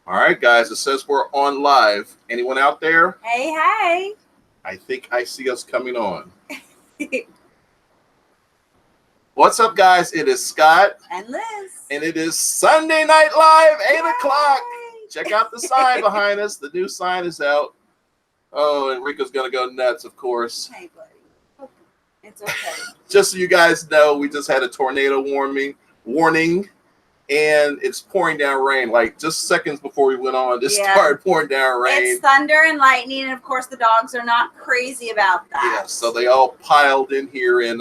All right, guys, it says we're on live. Anyone out there? Hey, hey. I think I see us coming on. What's up, guys? It is Scott. And Liz. And it is Sunday Night Live, 8 Yay! o'clock. Check out the sign behind us. The new sign is out. Oh, and Rico's going to go nuts, of course. Hey, buddy. It's okay. Just so you guys know, we just had a tornado warning. And it's pouring down rain. Like just seconds before we went on, just started pouring down rain. It's thunder and lightning, and of course the dogs are not crazy about that. Yeah, so they all piled in here and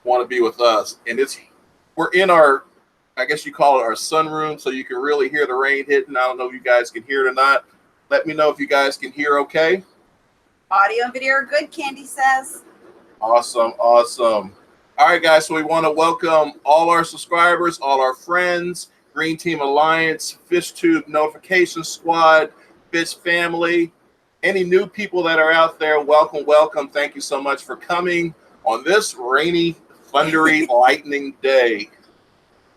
want to be with us. And we're in our, I guess you call it our sunroom, so you can really hear the rain hitting. I don't know if you guys can hear it or not. Let me know if you guys can hear okay. Audio and video are good, Candy says. Awesome. All right, guys, so we want to welcome all our subscribers, all our friends, Green Team Alliance, FishTube Notification Squad, Fish Family, any new people that are out there, welcome. Thank you so much for coming on this rainy, thundery, lightning day.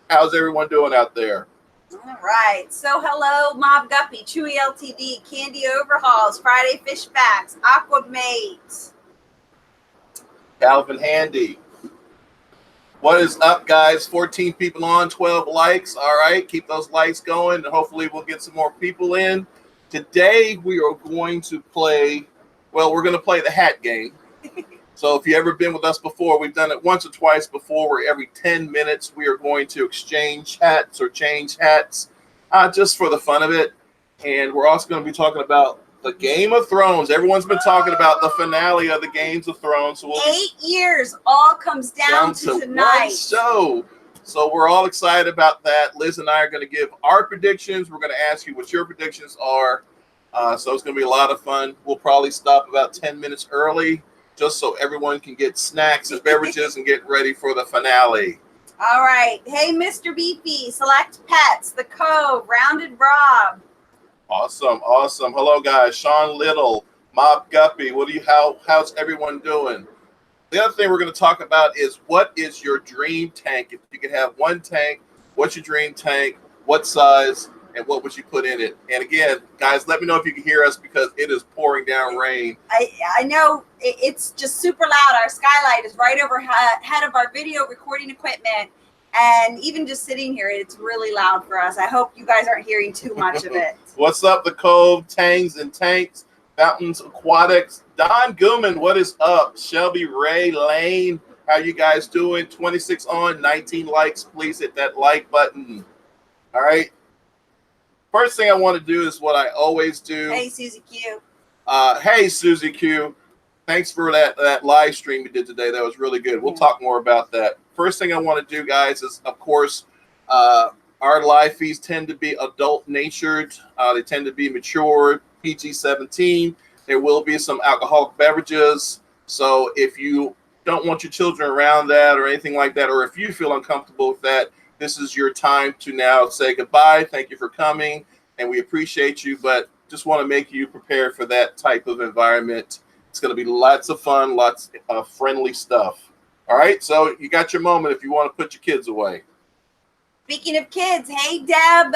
How's everyone doing out there? All right. So, hello, Mob Guppy, Chewy LTD, Candy Overhauls, Friday Fish Facts, Aquamate, Calvin Handy. What is up, guys? 14 people on, 12 likes. All right, keep those likes going, and hopefully we'll get some more people in. Today, we are going to play, we're going to play the hat game. So if you've ever been with us before, we've done it once or twice before, where every 10 minutes we are going to exchange hats or change hats just for the fun of it. And we're also going to be talking about the Game of Thrones. Everyone's been talking about the finale of the Games of Thrones. So 8 years all comes down to tonight. One show. So we're all excited about that. Liz and I are going to give our predictions. We're going to ask you what your predictions are. So it's going to be a lot of fun. We'll probably stop about 10 minutes early just so everyone can get snacks and beverages and get ready for the finale. All right. Hey, Mr. Beefy, Select Pets, The Cove, Rounded Rob. Awesome. Hello, guys. Sean Little, Mob Guppy. How's everyone doing? The other thing we're going to talk about is what is your dream tank? If you could have one tank, what's your dream tank? What size? And what would you put in it? And again, guys, let me know if you can hear us because it is pouring down rain. I know it's just super loud. Our skylight is right overhead of our video recording equipment. And even just sitting here, it's really loud for us. I hope you guys aren't hearing too much of it. What's up, The Cove, Tangs and Tanks, Fountains Aquatics, Don Gooman, what is up? Shelby Ray Lane, how you guys doing? 26 on, 19 likes. Please hit that like button. All right. First thing I want to do is what I always do. Hey, Susie Q. Hey, Susie Q. Thanks for that live stream you did today. That was really good. We'll talk more about that. First thing I want to do, guys, is, of course, our live feeds tend to be adult-natured. They tend to be mature, PG-17. There will be some alcoholic beverages. So if you don't want your children around that or anything like that, or if you feel uncomfortable with that, this is your time to now say goodbye. Thank you for coming, and we appreciate you, but just want to make you prepared for that type of environment. It's going to be lots of fun, lots of friendly stuff. All right, so you got your moment if you want to put your kids away. Speaking of kids, hey, Deb,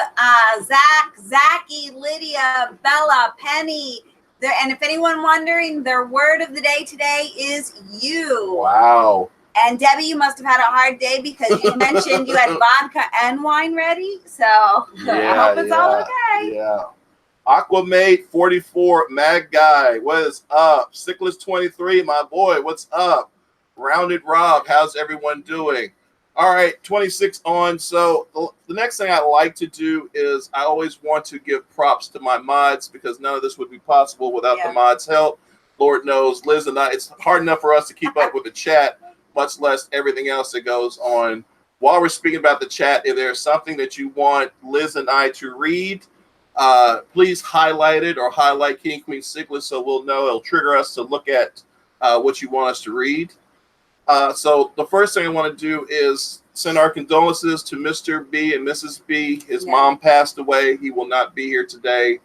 Zach, Zachy, Lydia, Bella, Penny. And if anyone wondering, their word of the day today is you. Wow. And Debbie, you must have had a hard day because you mentioned you had vodka and wine ready. So I hope it's all okay. Yeah. Aquamate 44, Mag Guy, what is up? Cichlids 23, my boy, what's up? Rounded Rob, how's everyone doing? All right, 26 on. So the next thing I like to do is I always want to give props to my mods because none of this would be possible without the mods' help. Lord knows, Liz and I, it's hard enough for us to keep up with the chat, much less everything else that goes on. While we're speaking about the chat, if there's something that you want Liz and I to read, please highlight it or highlight King Queen Cichlids so we'll know. It'll trigger us to look at what you want us to read. So the first thing I want to do is send our condolences to Mr. B and Mrs. B. His mom passed away. He will not be here today.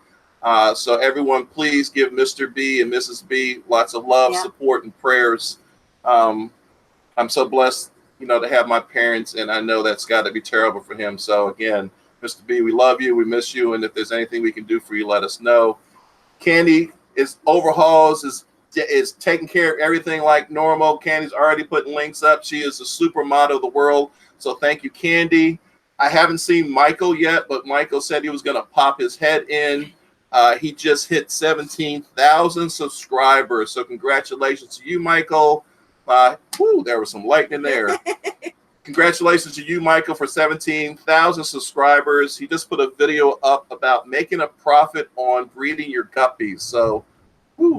So everyone, please give Mr. B and Mrs. B lots of love, support, and prayers. I'm so blessed, to have my parents, and I know that's got to be terrible for him. So again, Mr. B, we love you. We miss you. And if there's anything we can do for you, let us know. Candy is overhauls, is taking care of everything like normal. Candy's already putting links up. She is the supermodel of the world. So thank you, Candy. I haven't seen Michael yet, but Michael said he was going to pop his head in. He just hit 17,000 subscribers. So congratulations to you, Michael. There was some lightning there. Congratulations to you, Michael, for 17,000 subscribers. He just put a video up about making a profit on breeding your guppies. So,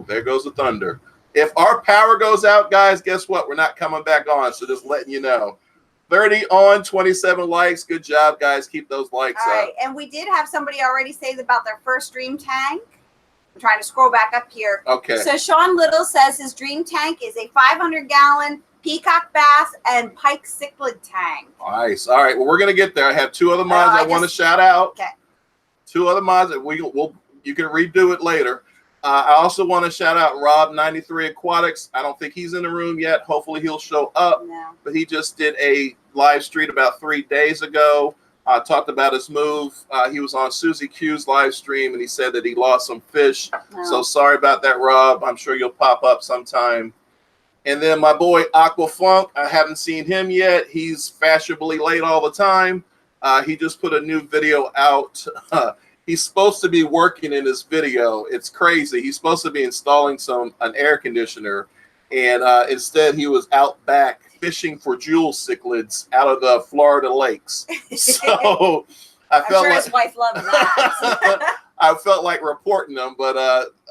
there goes the thunder. If our power goes out, guys, guess what? We're not coming back on. So just letting you know. 30 on, 27 likes. Good job, guys. Keep those likes up. All right. And we did have somebody already say about their first dream tank. I'm trying to scroll back up here. Okay. So Sean Little says his dream tank is a 500-gallon peacock bass and pike cichlid tank. Nice. All right. Well, we're gonna get there. I have two other mods I want to shout out. Okay. Two other mods that you can redo it later. I also want to shout out Rob93 Aquatics. I don't think he's in the room yet. Hopefully he'll show up. No. But he just did a live stream about 3 days ago. Talked about his move. He was on Susie Q's live stream and he said that he lost some fish. No. So sorry about that, Rob. I'm sure you'll pop up sometime. And then my boy Aqua Funk, I haven't seen him yet. He's fashionably late all the time. He just put a new video out. He's supposed to be working in this video. It's crazy. He's supposed to be installing an air conditioner, and instead he was out back fishing for jewel cichlids out of the Florida lakes. So I'm sure his wife loves that. I felt like reporting them, but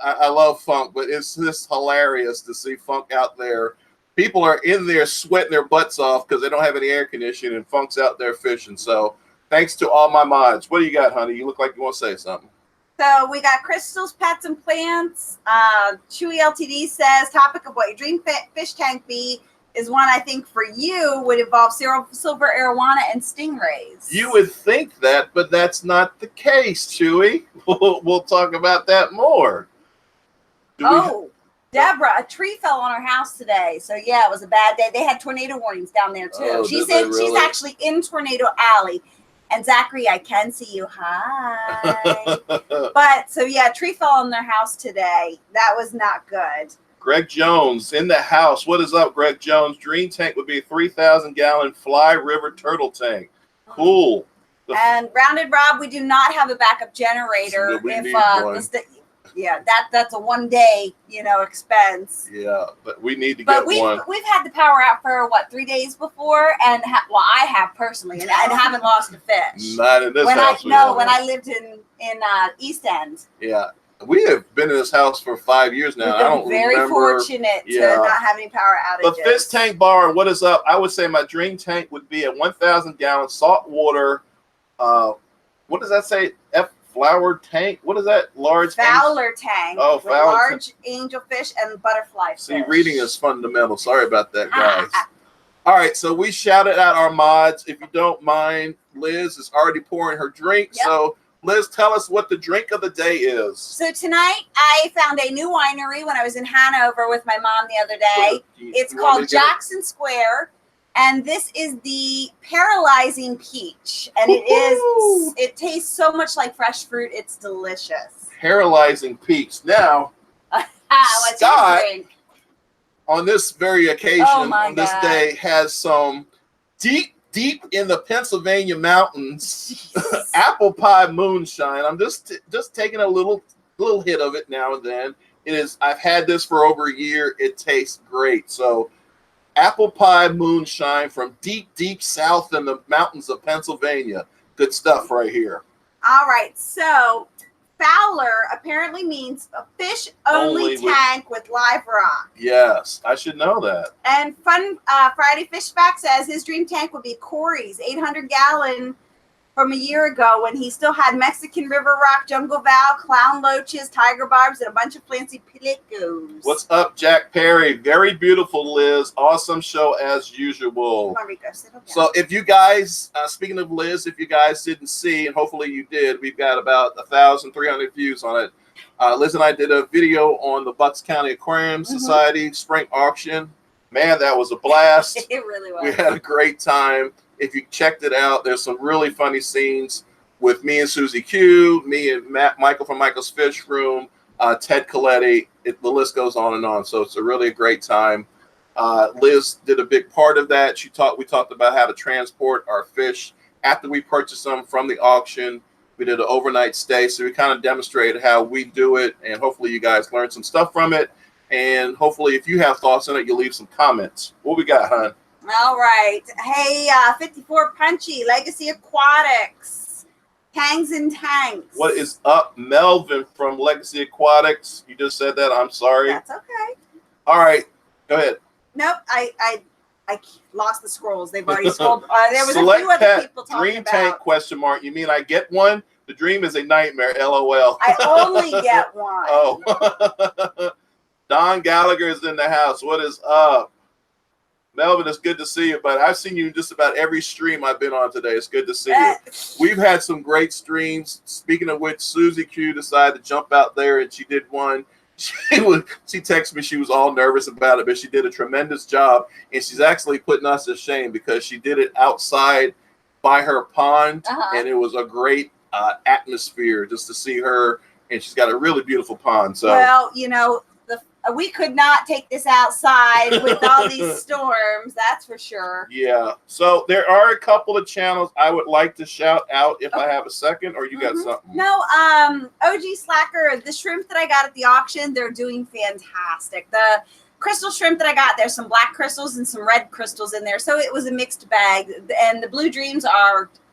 I love Funk. But it's just hilarious to see Funk out there. People are in there sweating their butts off because they don't have any air conditioning, and Funk's out there fishing. So thanks to all my mods. What do you got, honey? You look like you want to say something. So we got Crystals, Pets, and Plants. Chewy LTD says, topic of what your dream fish tank be is one I think for you would involve silver arowana and stingrays. You would think that, but that's not the case, Chewy. We'll talk about that more. Deborah, a tree fell on her house today. So, yeah, it was a bad day. They had tornado warnings down there, too. Oh, She's actually in Tornado Alley. And, Zachary, I can see you. Hi. But, so, yeah, a tree fell on their house today. That was not good. Greg Jones in the house. What is up, Greg Jones? Dream tank would be a 3,000-gallon Fly River turtle tank. Cool. And Rounded Rob, we do not have a backup generator. That's a one-day, expense. Yeah, but we need to get one. We've had the power out for 3 days before, and I have personally, and haven't lost a fish. Not in this house. When I lived in East End. Yeah. We have been in this house for 5 years now. I don't very fortunate to not have any power outages. The FishTank bar, what is up? I would say my dream tank would be a 1,000-gallon saltwater. What does that say? Flower tank? What is that? Large Fowler tank. Oh, with large angelfish and butterfly fish. See, reading is fundamental. Sorry about that, guys. All right, so we shouted out our mods. If you don't mind, Liz is already pouring her drink. Yep. So Liz, tell us what the drink of the day is. So tonight I found a new winery when I was in Hanover with my mom the other day. It's called Jackson Square, and this is the Paralyzing Peach, and it tastes so much like fresh fruit. It's delicious. Paralyzing Peach. Now, Scott, on this very occasion, on this day, has some deep in the Pennsylvania mountains, apple pie moonshine. I'm just taking a little hit of it now and then. I've had this for over a year. It tastes great. So apple pie moonshine from deep south in the mountains of Pennsylvania. Good stuff right here. All right. So Fowler apparently means a fish-only tank with live rock. Yes, I should know that. And Fun Friday Fish Fact says his dream tank would be Corey's 800-gallon from a year ago when he still had Mexican river rock, jungle val, clown loaches, tiger barbs, and a bunch of fancy pilicos. What's up, Jack Perry? Very beautiful, Liz. Awesome show as usual. Come on, Rico, sit down. So if you guys, speaking of Liz, if you guys didn't see, and hopefully you did, we've got about 1,300 views on it. Liz and I did a video on the Bucks County Aquarium Society spring auction. Man, that was a blast. It really was. We had a great time. If you checked it out, there's some really funny scenes. with me and Susie Q, me and Michael from Michael's Fish Room, Ted Coletti. The list goes on and on. So it's a great time. Liz did a big part of that. We talked about how to transport our fish after we purchase them from the auction. We did an overnight stay, so we kind of demonstrated how we do it, and hopefully you guys learned some stuff from it. And hopefully, if you have thoughts on it, you'll leave some comments. What we got, hon? All right. Hey, 54 Punchy, Legacy Aquatics, Tangs and Tanks. What is up, Melvin from Legacy Aquatics? You just said that. I'm sorry. That's okay. All right, go ahead. Nope, I lost the scrolls. They've already scrolled. There was Select a few other people talking Dream about. Tank question mark. You mean I get one? The dream is a nightmare. LOL. I only get one. Oh. Don Gallagher is in the house. What is up? Melvin, it's good to see you, but I've seen you in just about every stream I've been on today. It's good to see you. We've had some great streams. Speaking of which, Susie Q decided to jump out there, and she did one. She texted me. She was all nervous about it, but she did a tremendous job, and she's actually putting us to shame because she did it outside by her pond, and it was a great atmosphere just to see her, and she's got a really beautiful pond. So, well, you know, we could not take this outside with all these storms, that's for sure. Yeah. So there are a couple of channels I would like to shout out if I have a second, or you got something. No, OG Slacker, the shrimp that I got at the auction, they're doing fantastic. The crystal shrimp that I got, there's some black crystals and some red crystals in there, so it was a mixed bag. And the Blue Dreams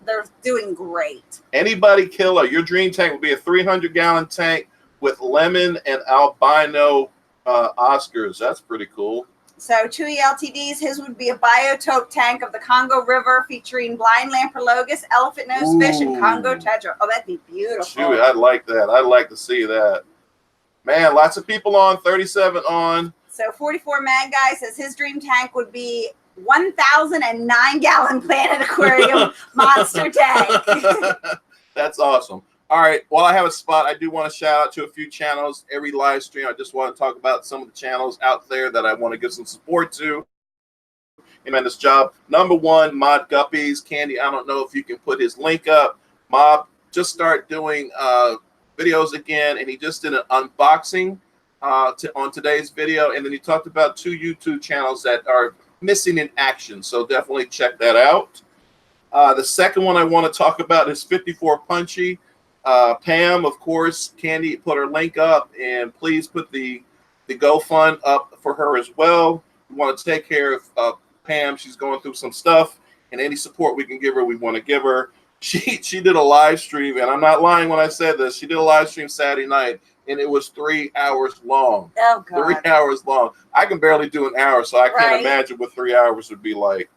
they're doing great. Anybody killer, your dream tank will be a 300-gallon tank with lemon and albino Oscars. That's pretty cool. So Chewy LTDs, his would be a biotope tank of the Congo River featuring blind lamprologus, elephant nose fish, and Congo tetra. Oh, that'd be beautiful. Chewy, I'd like that. I'd like to see that. Man, lots of people on, 37 on. So 44 Mad Guy says his dream tank would be 1,009-gallon Planet Aquarium monster tank. That's awesome. All right. While I have a spot, I do want to shout out to a few channels. Every live stream, I just want to talk about some of the channels out there that I want to give some support to. Tremendous job. Number one, Mod Guppies. Candy, I don't know if you can put his link up. Mob just start doing videos again, and he just did an unboxing on today's video. And then he talked about 2 YouTube channels that are missing in action. So definitely check that out. The second one I want to talk about is 54 Punchy. Pam, of course, Candy put her link up, and please put the GoFund up for her as well. We want to take care of Pam. She's going through some stuff, and any support we can give her, we want to give her. She did a live stream, and I'm not lying when I said this. She did a live stream Saturday night, and it was 3 hours long. Oh, God. 3 hours long. I can barely do an hour, so I can't imagine what 3 hours would be like.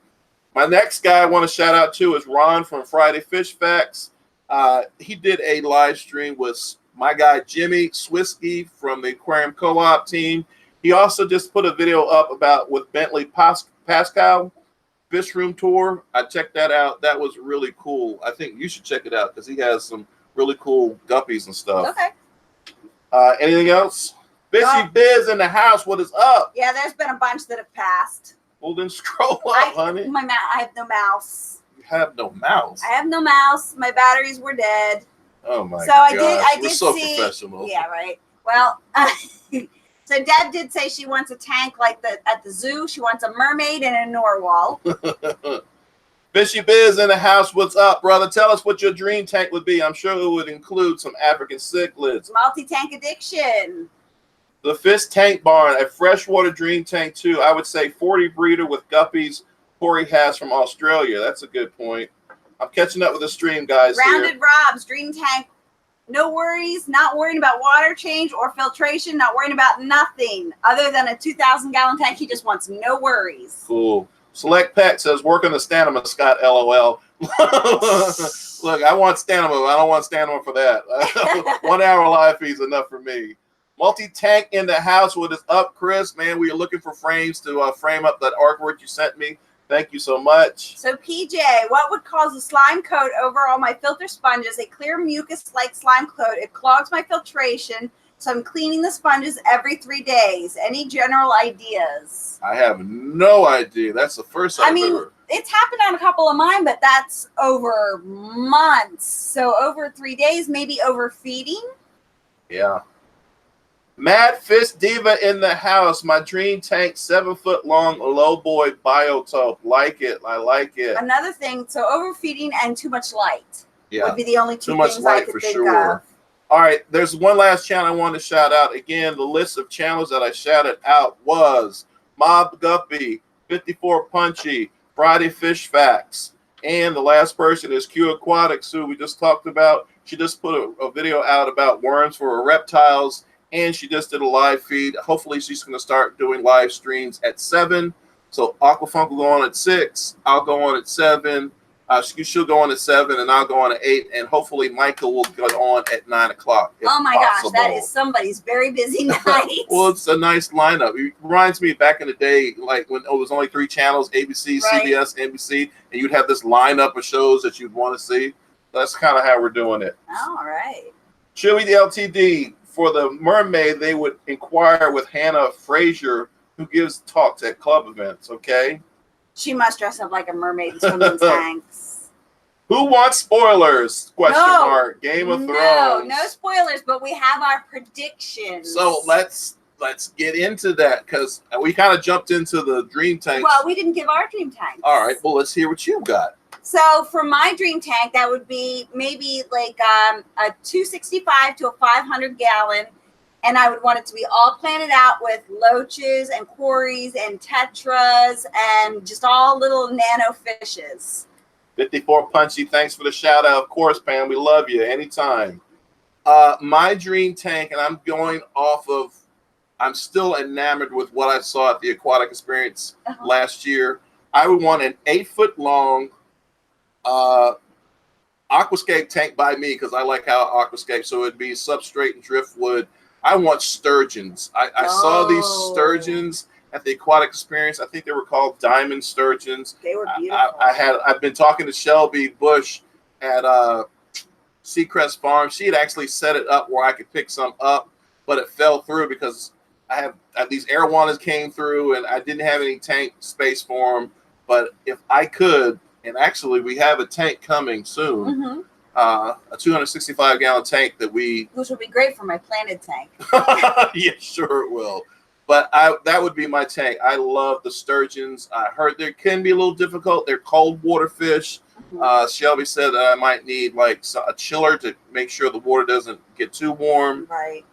My next guy I want to shout out to is Ron from Friday Fish Facts. He did a live stream with my guy Jimmy Swisky from the Aquarium Co-op team. He also just put a video up with Bentley Pascal Fish Room Tour. I checked that out. That was really cool. I think you should check it out because he has some really cool guppies and stuff. Okay. Anything else? Fishy Biz in the house. What is up? Yeah, there's been a bunch that have passed. Well, then scroll up, honey. I have no mouse. Have no mouse. I have no mouse. My batteries were dead. Oh my god! So I did so see. Professional. Yeah, right. Well, so Deb did say she wants a tank like at the zoo. She wants a mermaid and a narwhal. Fishy Biz in the house. What's up, brother? Tell us what your dream tank would be. I'm sure it would include some African cichlids. Multi-tank addiction. The Fish Tank Barn, a freshwater dream tank too. I would say 40 breeder with guppies. Corey has from Australia. That's a good point. I'm catching up with the stream, guys. Rounded Rob's dream tank. No worries. Not worrying about water change or filtration. Not worrying about nothing other than a 2,000-gallon tank. He just wants no worries. Cool. Select Pet says, work on the Stanima, Scott, LOL. Look, I want Stanima. I don't want Stanima for that. 1 hour live feed is enough for me. Multi-tank in the house. What is up, Chris? Man, we are looking for frames to frame up that artwork you sent me. Thank you so much. So, PJ, what would cause a slime coat over all my filter sponges? A clear mucus-like slime coat. It clogs my filtration, So I'm cleaning the sponges every 3 days. Any general ideas? I have no idea. That's the first I've ever. It's happened on a couple of mine, but that's over months. So over 3 days, maybe overfeeding. Yeah. Mad Fish Diva in the house. My dream tank, 7 foot long, low boy biotope. Like it. I like it. Another thing, so overfeeding and too much light would be the only two too much things light I could for think sure. of. All right, there's one last channel I want to shout out. Again, the list of channels that I shouted out was Mob Guppy, 54 Punchy, Friday Fish Facts, and the last person is Q Aquatics, who we just talked about. She just put a video out about worms for her reptiles, and she just did a live feed. Hopefully, she's going to start doing live streams at 7. So Aquafunk will go on at 6. I'll go on at 7. She'll go on at 7, and I'll go on at 8, and hopefully Michael will go on at 9 o'clock. Oh my gosh, that is somebody's very busy night. Well, it's a nice lineup. It reminds me back in the day, like when it was only 3 channels: ABC, CBS, NBC, and you'd have this lineup of shows that you'd want to see. That's kind of how we're doing it. All right. Chewy the LTD. For the mermaid, they would inquire with Hannah Frazier, who gives talks at club events. Okay. She must dress up like a mermaid and swim in tanks. Who wants spoilers? Question mark. Game of Thrones. No spoilers, but we have our predictions. So let's get into that, because we kind of jumped into the dream tank. Well, we didn't give our dream tank. All right. Well, let's hear what you got. So for my dream tank, that would be maybe like a 265 to a 500 gallon. And I would want it to be all planted out with loaches and quarries and tetras and just all little nano fishes. 54 Punchy, thanks for the shout out. Of course, Pam, we love you anytime. My dream tank, and I'm going off of, I'm still enamored with what I saw at the Aquatic Experience last year. I would want an 8 foot long aquascape tank by me, because I like how aquascape, so it'd be substrate and driftwood. I want sturgeons. I saw these sturgeons at the Aquatic Experience. I think they were called diamond sturgeons. They were beautiful. I've been talking to Shelby Bush at Seacrest Farm. She had actually set it up where I could pick some up, but it fell through because I have these arowanas came through, and I didn't have any tank space for them. But if I could, and actually we have a tank coming soon. A 265 gallon tank which will be great for my planted tank. Yeah, sure it will. But that would be my tank. I love the sturgeons. I heard they can be a little difficult. They're cold water fish. Shelby said that I might need like a chiller to make sure the water doesn't get too warm. Right.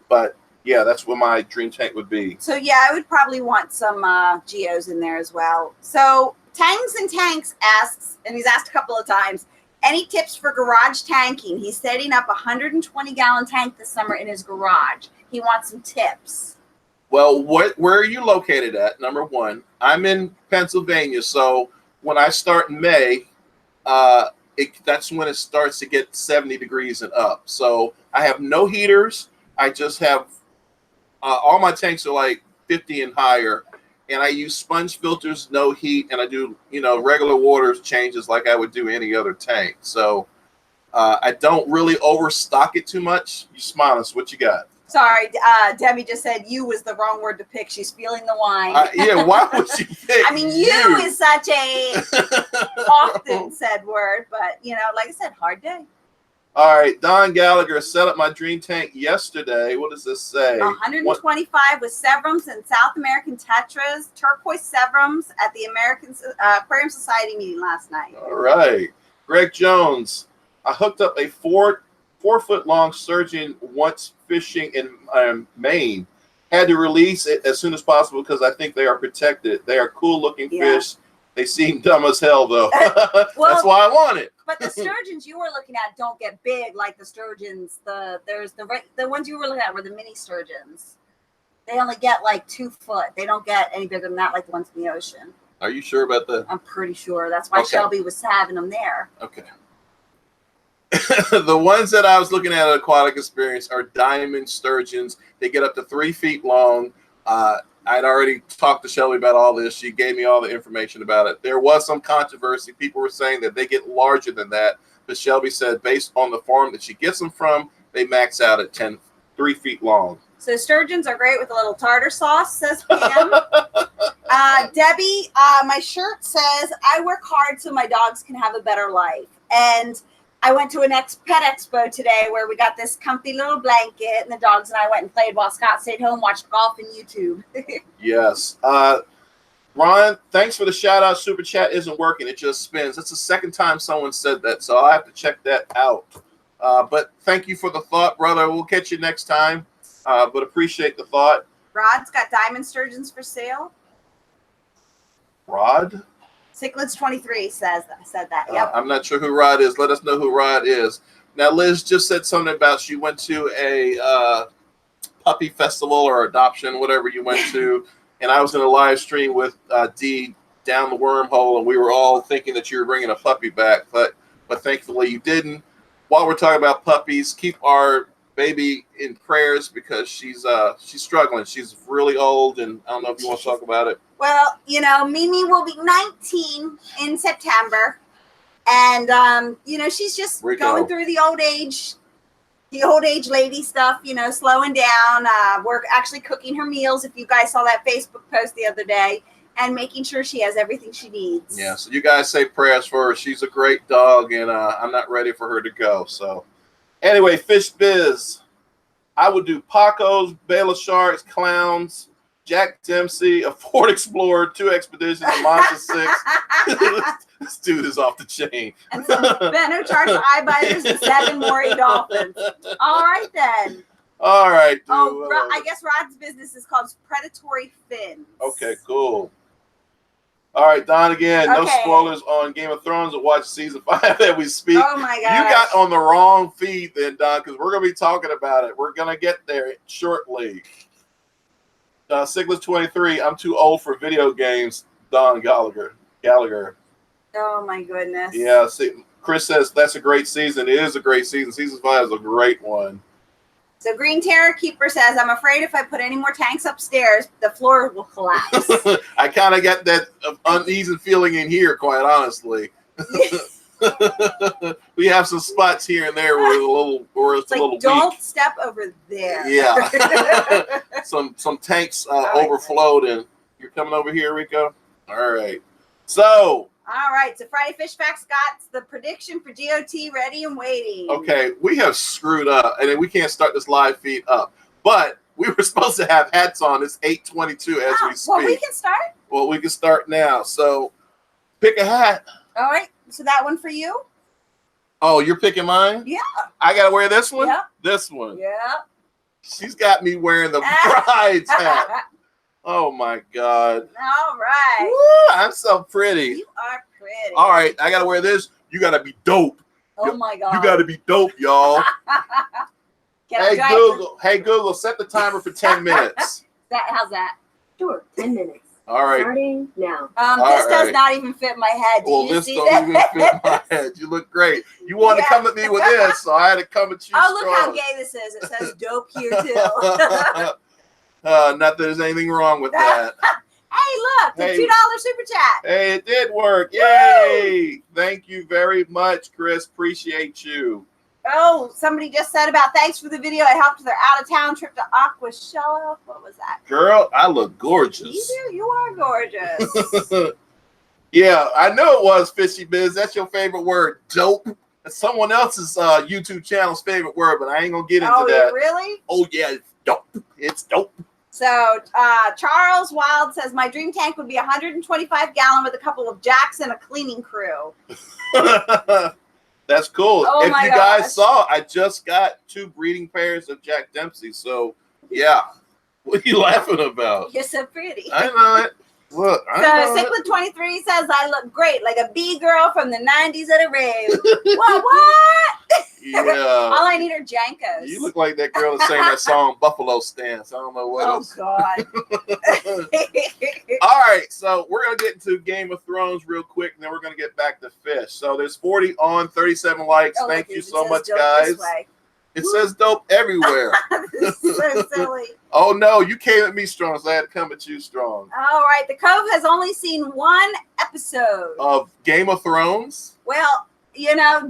But yeah, that's what my dream tank would be. So yeah, I would probably want some geos in there as well. So Tangs and Tanks asks, and he's asked a couple of times, any tips for garage tanking? He's setting up a 120 gallon tank this summer in his garage. He wants some tips. Well, where are you located at? Number one, I'm in Pennsylvania, so when I start in May, that's when it starts to get 70 degrees and up. So I have no heaters. I just have all my tanks are like 50 and higher, and I use sponge filters, no heat, and I do regular water changes like I would do any other tank. So I don't really overstock it too much. You smile us. What you got? Sorry, Debbie just said "you" was the wrong word to pick. She's feeling the wine. Yeah, why would she pick? I mean, "you" is such a often said word, but like I said, hard day. All right, Don Gallagher set up my dream tank yesterday. What does this say? 125 with severums and South American tetras, turquoise severums at the American Aquarium Society meeting last night. All right, Greg Jones. I hooked up a 4 foot long sturgeon once fishing in Maine. Had to release it as soon as possible because I think they are protected. They are cool looking fish. They seem dumb as hell though. That's why I want it. But the sturgeons you were looking at don't get big like the sturgeons. The ones you were looking at were the mini sturgeons. They only get like 2 foot. They don't get any bigger than that, like the ones in the ocean. Are you sure about that? I'm pretty sure. That's why Shelby was having them there. Okay. The ones that I was looking at Aquatic Experience are diamond sturgeons. They get up to 3 feet long. I'd already talked to Shelby about all this. She gave me all the information about it. There was some controversy. People were saying that they get larger than that. But Shelby said based on the farm that she gets them from, they max out at 10 3 feet long. So sturgeons are great with a little tartar sauce, says Pam. Debbie, my shirt says, I work hard so my dogs can have a better life. And I went to an pet expo today where we got this comfy little blanket, and the dogs and I went and played while Scott stayed home, watched golf and YouTube. Yes. Ron, thanks for the shout out. Super chat isn't working. It just spins. It's the second time someone said that, so I have to check that out. But thank you for the thought, brother. We'll catch you next time. But appreciate the thought. Rod's got diamond sturgeons for sale. Rod? Cichlids 23 said that. Yep. I'm not sure who Rod is. Let us know who Rod is. Now, Liz just said something about she went to a puppy festival or adoption, whatever you went to. And I was in a live stream with Dee down the wormhole, and we were all thinking that you were bringing a puppy back, but thankfully you didn't. While we're talking about puppies, keep our baby in prayers because she's struggling. She's really old, and I don't know if you want to talk about it. Well, Mimi will be 19 in September, and she's just going through the old age lady stuff, slowing down. We're actually cooking her meals, if you guys saw that Facebook post the other day, and making sure she has everything she needs. Yeah, so you guys say prayers for her. She's a great dog, and I'm not ready for her to go. So anyway, Fish Biz. I would do Paco's, Bela Sharks, Clowns, Jack Dempsey, a Ford Explorer, 2 Expeditions, a Mazda 6. This dude is off the chain. And some Benno Charts, Eye-Biters, and 7 Maury Dolphins. All right, then. All right. Dude. I guess Rod's business is called Predatory Fins. Okay, cool. All right, Don, again, no spoilers on Game of Thrones. Or watch season 5 that we speak. Oh, my God. You got on the wrong feed then, Don, because we're going to be talking about it. We're going to get there shortly. Cichlids 23, I'm too old for video games, Don Gallagher. Oh, my goodness. Yeah, see, Chris says that's a great season. It is a great season. Season 5 is a great one. So Green Terror Keeper says, I'm afraid if I put any more tanks upstairs, the floor will collapse. I kind of got that uneasy feeling in here, quite honestly. We have some spots here and there where it's a little don't weak. Step over there. Yeah. some tanks overflowed, and you're coming over here, Rico? All right. So. All right. So Friday Fish Facts got the prediction for GOT ready and waiting. Okay. We have screwed up, and we can't start this live feed up. But we were supposed to have hats on. It's 8:22 as we speak. Well, we can start. Well, we can start now. So pick a hat. All right. So that one for you? Oh, you're picking mine? Yeah. I got to wear this one? Yeah. This one. Yeah. She's got me wearing the bride's hat. Oh, my God. All right. Woo, I'm so pretty. You are pretty. All right. I got to wear this. You got to be dope. Oh, my God. You got to be dope, y'all. Hey, Google, set the timer for 10 minutes. How's that? Sure, 10 minutes. All right. Starting now. This does not even fit my head. This don't even fit my head. You look great. You wanted to come at me with this, so I had to come at you. Oh, look how gay this is. It says dope here, too. Not that there's anything wrong with that. Hey, look, the $2 super chat. Hey, it did work. Yay. Thank you very much, Chris. Appreciate you. Oh, somebody just said about thanks for the video. I helped with their out-of-town trip to Aquashella. What was that? Girl, I look gorgeous. You do. You are gorgeous. Yeah, I know it was, Fishy Biz. That's your favorite word, dope. It's someone else's YouTube channel's favorite word, but I ain't going to get into that. Oh, really? Oh, yeah, it's dope. It's dope. So Charles Wild says, my dream tank would be 125 gallon with a couple of jacks and a cleaning crew. That's cool. Oh, if you guys saw, I just got 2 breeding pairs of Jack Dempsey. So, yeah. What are you laughing about? You're so pretty. I know it. Look, Cichlid 23 says, I look great, like a B-girl from the 90s at a rave. What? Yeah. All I need are Jankos. You look like that girl that sang that song, Buffalo Stance. I don't know what else. God. All right, so we're going to get into Game of Thrones real quick, and then we're going to get back to Fish. So there's 40 on, 37 likes. Thank you so much, guys. It says dope everywhere. This is so silly. Oh, no, you came at me strong, so I had to come at you strong. All right, the Cove has only seen 1 episode. Of Game of Thrones? Well,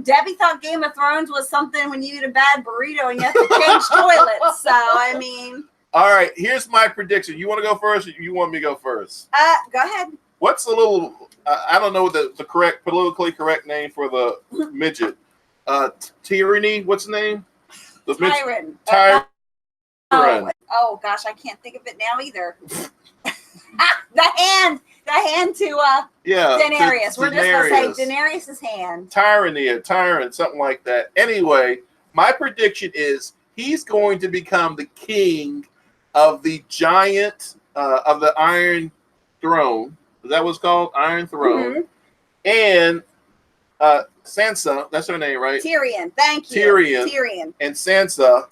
Debbie thought Game of Thrones was something when you eat a bad burrito and you have to change toilets. So, I mean. All right, here's my prediction. You want to go first or you want me to go first? Go ahead. What's a little, I don't know the correct, politically correct name for the midget. Tyranny, what's the name? The Tyron. Oh, gosh, I can't think of it now either. The hand to Daenerys. We're just going to say Daenerys' hand. Tyranny, a tyrant, something like that. Anyway, my prediction is he's going to become the king of the giant, of the Iron Throne. Is that what's called? Iron Throne. Mm-hmm. And Sansa, that's her name, right? Tyrion, thank you. Tyrion. And Sansa,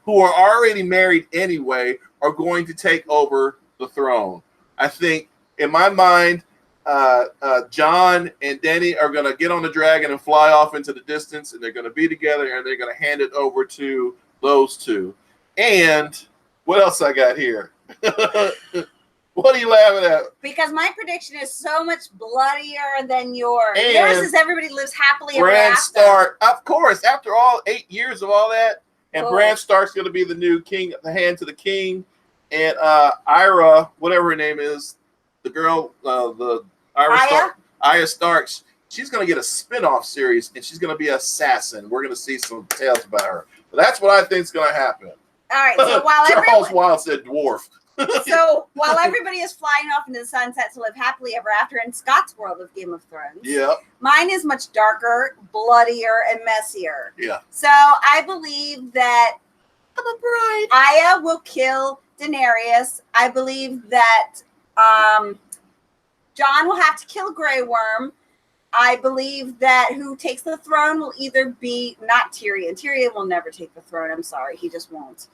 who are already married anyway, are going to take over the throne. I think, in my mind, Jon and Dany are going to get on the dragon and fly off into the distance, and they're going to be together, and they're going to hand it over to those two. And what else I got here? What are you laughing at? Because my prediction is so much bloodier than yours. And yours is everybody lives happily ever after. Bran Stark, of course, after all 8 years of all that, and Bran Stark's going to be the new king, the hand to the king. And Ira, whatever her name is, the girl, the Arya Starks, she's going to get a spin-off series, and she's going to be an assassin. We're going to see some tales about her. But that's what I think is going to happen. All right, so while Charles Wilde said dwarf. So while everybody is flying off into the sunset to live happily ever after in Scott's world of Game of Thrones, mine is much darker, bloodier, and messier. Yeah. So I believe that Arya will kill Daenerys. I believe that Jon will have to kill Grey Worm. I believe that who takes the throne will either be not Tyrion. Tyrion will never take the throne. I'm sorry, he just won't.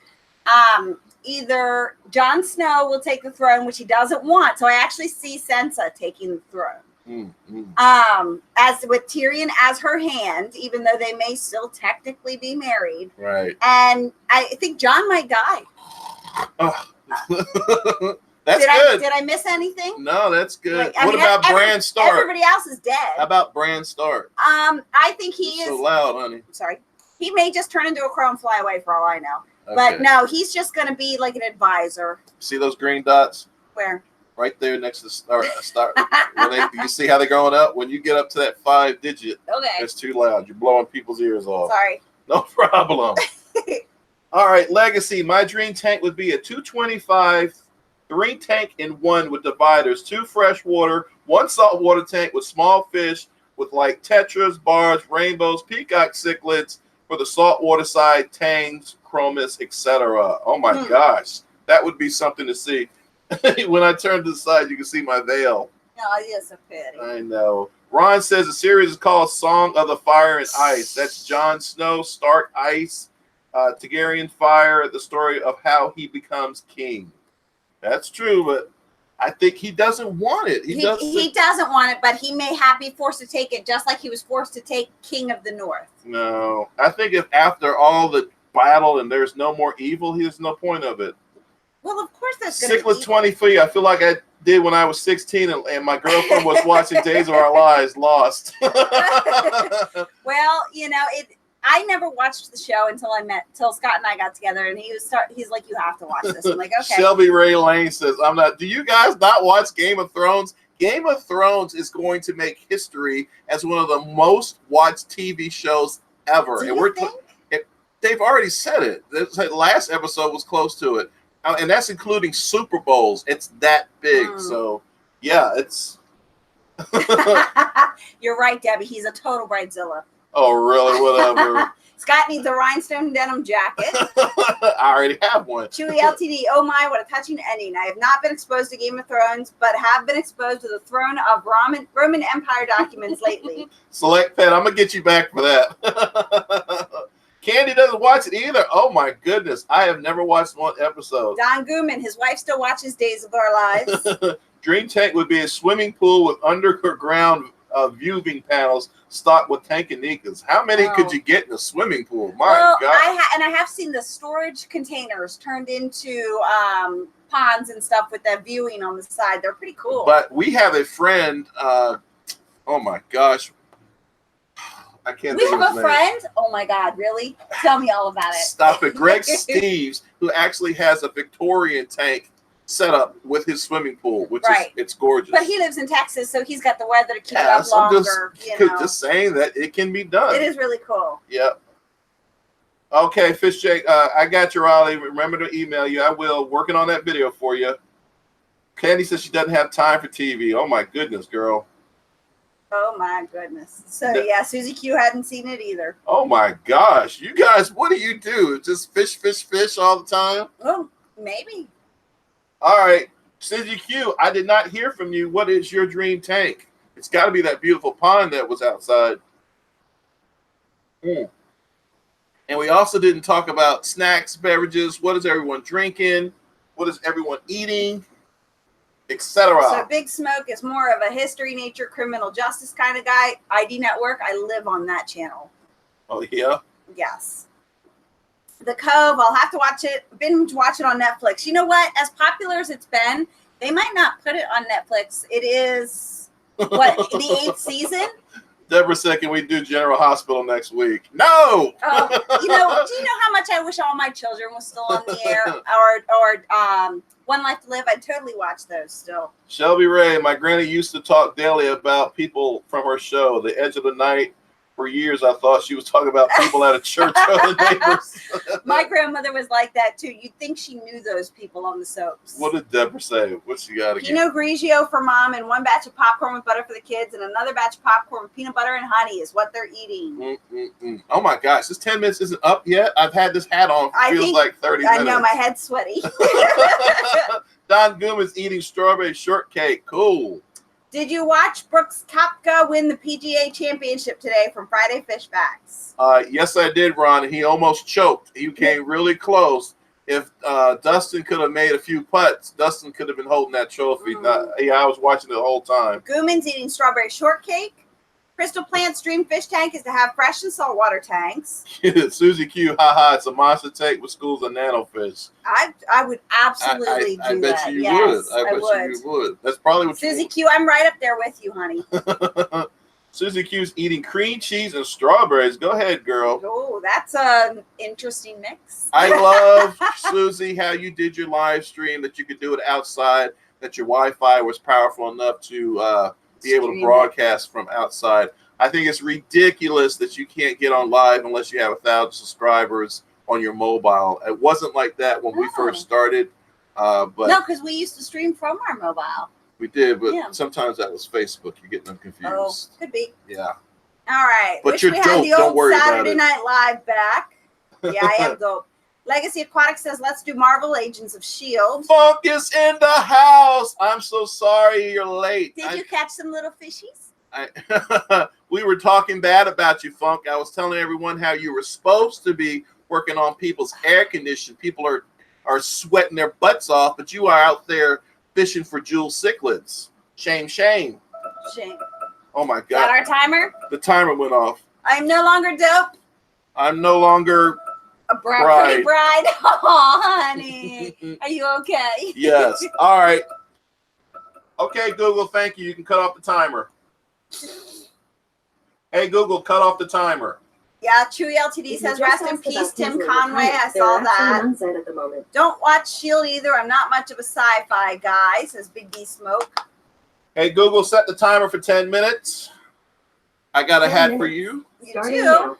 Either Jon Snow will take the throne, which he doesn't want. So I actually see Sansa taking the throne. As with Tyrion as her hand, even though they may still technically be married. Right. And I think Jon might die. That's good. Did I miss anything? No, that's good. What about Bran Stark? Everybody else is dead. How about Bran Stark? I think he is so loud, honey. Sorry. He may just turn into a crow and fly away for all I know. Okay. But no, he's just going to be like an advisor. See those green dots? Where? Right there next to start. You see how they're going up? When you get up to that 5-digit, it's too loud. You're blowing people's ears off. Sorry. No problem. All right, legacy. My dream tank would be a 225, 3 tank in 1 with dividers, 2 freshwater, 1 saltwater tank with small fish with like tetras, barbs, rainbows, peacock cichlids for the saltwater side, tangs, chromis, etc. Oh my gosh, that would be something to see. When I turn to the side, you can see my veil. Oh, yes, a pity. I know. Ron says the series is called Song of the Fire and Ice. That's Jon Snow, Stark Ice, Targaryen Fire, the story of how he becomes king. That's true, but I think he doesn't want it. He doesn't want it, but he may be forced to take it, just like he was forced to take King of the North. No. I think if after all the battle and there's no more evil, there's no point of it. Well, of course that's going to be. Cichlids 23, I feel like I did when I was 16 and my girlfriend was watching Days of Our Lives, Lost. Well, I never watched the show until Scott and I got together, and he's like, you have to watch this. I'm like, okay. Shelby Ray Lane says, do you guys not watch Game of Thrones? Game of Thrones is going to make history as one of the most watched TV shows ever. Do you think? They've already said it. The last episode was close to it. And that's including Super Bowls. It's that big. So, yeah, it's... You're right, Debbie. He's a total bridezilla. Oh, really? Whatever. Scott needs a rhinestone denim jacket. I already have one. Chewy LTD. Oh my, what a touching ending. I have not been exposed to Game of Thrones, but have been exposed to the throne of Roman Empire documents lately. Select Pet, I'm going to get you back for that. Candy doesn't watch it either. Oh my goodness. I have never watched one episode. Don Gooman, his wife still watches Days of Our Lives. Dream Tank would be a swimming pool with underground viewing panels stocked with Tankanicas. How many could you get in a swimming pool? My God. I have seen the storage containers turned into ponds and stuff with that viewing on the side. They're pretty cool. But we have a friend, oh my gosh, I can't We think have of a his name. friend. Oh my God, really? Tell me all about it. Stop it. Greg Steves, who actually has a Victorian tank set up with his swimming pool, which is it's gorgeous. But he lives in Texas, so he's got the weather to keep it up longer. Just saying that it can be done. It is really cool. Yep. Okay, Fish Jake, I got you, Raleigh. Remember to email you. I will. Working on that video for you. Candy says she doesn't have time for TV. Oh my goodness, girl. Oh my goodness. So yeah, Susie Q hadn't seen it either. Oh my gosh. You guys, what do you do? Just fish all the time? Oh, maybe. All right. Susie Q, I did not hear from you. What is your dream tank? It's got to be that beautiful pond that was outside. And we also didn't talk about snacks, beverages. What is everyone drinking? What is everyone eating? Etc. So Big Smoke is more of a history, nature, criminal justice kind of guy. ID Network, I live on that channel. Oh, yeah? Yes. The Cove, I'll have to watch it, binge watch it on Netflix. You know what? As popular as it's been, they might not put it on Netflix. It is, what, the 8th season? Deborah said, can we do General Hospital next week? No! Oh, do you know how much I wish all my children was still on the air? Or One Life to Live? I'd totally watch those still. Shelby Ray, my granny used to talk daily about people from her show, The Edge of the Night. For years, I thought she was talking about people at a church or the neighbors. My grandmother was like that, too. You'd think she knew those people on the soaps. What did Deborah say? What she got again? Pinot Grigio for mom and one batch of popcorn with butter for the kids and another batch of popcorn with peanut butter and honey is what they're eating. Oh, my gosh. This 10 minutes isn't up yet? I've had this hat on for feels like 30 minutes. I know. My head's sweaty. Don Goom is eating strawberry shortcake. Cool. Did you watch Brooks Koepka win the PGA Championship today from Friday Fish Facts? Yes, I did, Ron. He almost choked. He came really close. If Dustin could have made a few putts, Dustin could have been holding that trophy. I was watching it the whole time. Gooman's eating strawberry shortcake. Crystal Plant's dream fish tank is to have fresh and saltwater tanks. Susie Q, haha, it's a monster tank with schools of nanofish. I would absolutely do that. I bet you yes, would. I bet you would. That's probably what Susie Q, I'm right up there with you, honey. Susie Q's eating cream cheese and strawberries. Go ahead, girl. Oh, that's an interesting mix. I love, Susie, how you did your live stream, that you could do it outside, that your Wi-Fi was powerful enough to be able to broadcast from outside. I think it's ridiculous that you can't get on live unless you have 1,000 subscribers on your mobile. It wasn't like that when we first started. But no, because we used to stream from our mobile. We did, but sometimes that was Facebook. You're getting them confused. Oh, could be. Yeah. All right. But wish you're we had dope. the Don't old worry Saturday about it. Night Live back. Yeah, I am dope. Legacy Aquatic says, let's do Marvel Agents of S.H.I.E.L.D. Funk is in the house. I'm so sorry you're late. Did you catch some little fishies? We were talking bad about you, Funk. I was telling everyone how you were supposed to be working on people's air conditioning. People are sweating their butts off, but you are out there fishing for Queen Cichlids. Shame, shame. Shame. Oh, my God. Is that our timer? The timer went off. I'm no longer dope. I'm no longer a pretty bride. Oh, honey. Are you okay? Yes. All right. Okay, Google, thank you. You can cut off the timer. Hey, Google, cut off the timer. Yeah, Chewy LTD says, rest in peace, Tim Conway. I saw that. At the moment. Don't watch S.H.I.E.L.D. either. I'm not much of a sci-fi guy, says Big D Smoke. Hey, Google, set the timer for 10 minutes. I got a hat for you. You too.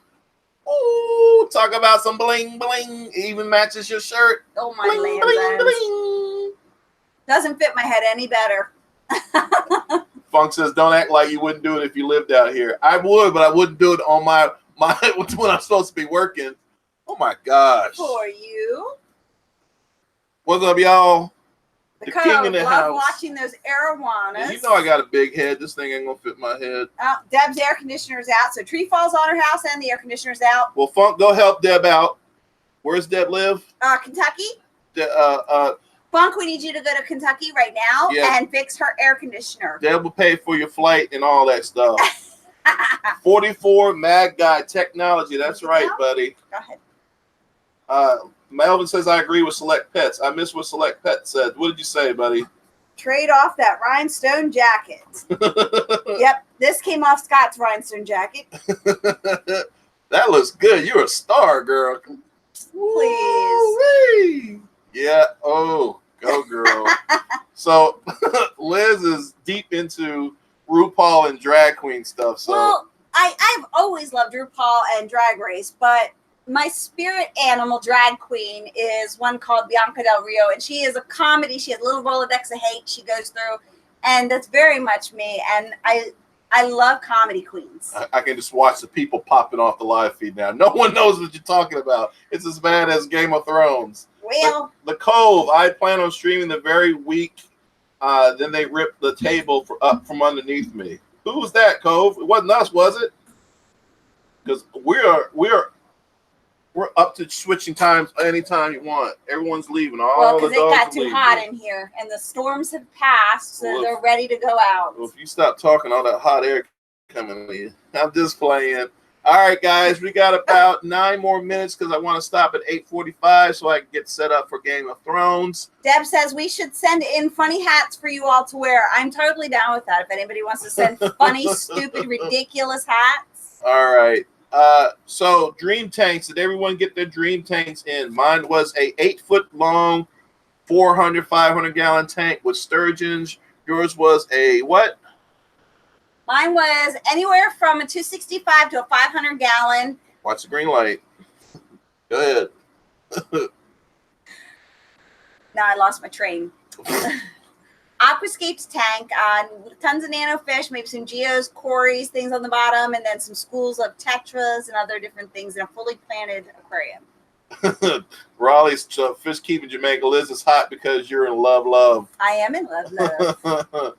Ooh, talk about some bling bling. It even matches your shirt. Oh, my bling, bling, bling. Doesn't fit my head any better. Funk says, don't act like you wouldn't do it if you lived out here. I would, but I wouldn't do it on my when I'm supposed to be working. Oh, my gosh. For you. What's up, y'all? The king in the house. Love watching those arowanas. You know I got a big head. This thing ain't going to fit my head. Deb's air conditioner's out. So tree falls on her house and the air conditioner's out. Well, Funk, go help Deb out. Where's Deb live? Kentucky. Funk, we need you to go to Kentucky right now and fix her air conditioner. Deb will pay for your flight and all that stuff. 44 Mad Guy Technology. That's right, buddy. Go ahead. Melvin says, I agree with Select Pets. I miss what Select Pets said. What did you say, buddy? Trade off that rhinestone jacket. Yep. This came off Scott's rhinestone jacket. That looks good. You're a star, girl. Please. Woo-wee. Yeah. Oh, go girl. So Liz is deep into RuPaul and drag queen stuff. So Well, I've always loved RuPaul and Drag Race, but my spirit animal drag queen is one called Bianca Del Rio, and she is a comedy. She has a little Rolodex of hate she goes through, and that's very much me. And I love comedy queens. I can just watch the people popping off the live feed now. No one knows what you're talking about. It's as bad as Game of Thrones. Well, The Cove, I plan on streaming the very week. Then they ripped the table up from underneath me. Who was that, Cove? It wasn't us, was it? Because we're up to switching times anytime you want. Everyone's leaving. All because the it dogs got are too leaving. hot in here, and the storms have passed, so Well, they're ready to go out. Well, if you stop talking, all that hot air coming in. I'm just playing. All right, guys, we got about 9 more minutes because I want to stop at 8:45 so I can get set up for Game of Thrones. Deb says we should send in funny hats for you all to wear. I'm totally down with that. If anybody wants to send funny, stupid, ridiculous hats. All right. So dream tanks. Did everyone get their dream tanks in? Mine was a 8-foot long, 400, 500 gallon tank with sturgeons. Yours was a what? Mine was anywhere from a 265 to a 500 gallon. Watch the green light. Go ahead. Now I lost my train. Aquascapes tank on tons of nano fish, maybe some geos, cories, things on the bottom, and then some schools of tetras and other different things in a fully planted aquarium. Raleigh's fish keeping Jamaica. Liz is hot because you're in love. I am in love.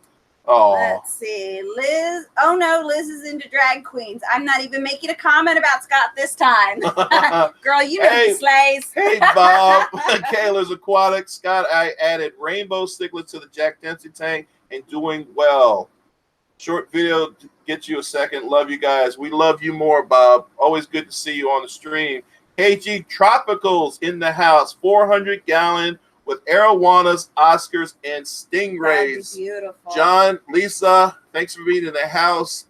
Oh, Let's see. Liz. Oh no, Liz is into drag queens. I'm not even making a comment about Scott this time. Girl, you know Hey. he slays. hey Bob. Kayla's Aquatic. Scott, I added rainbow cichlids to the Jack Dempsey tank and doing well. Short video to get you a second. Love you guys. We love you more, Bob. Always good to see you on the stream. KG Tropicals in the house. 400 gallon with arowanas, Oscars, and stingrays. That'd be beautiful. John, Lisa, thanks for being in the house.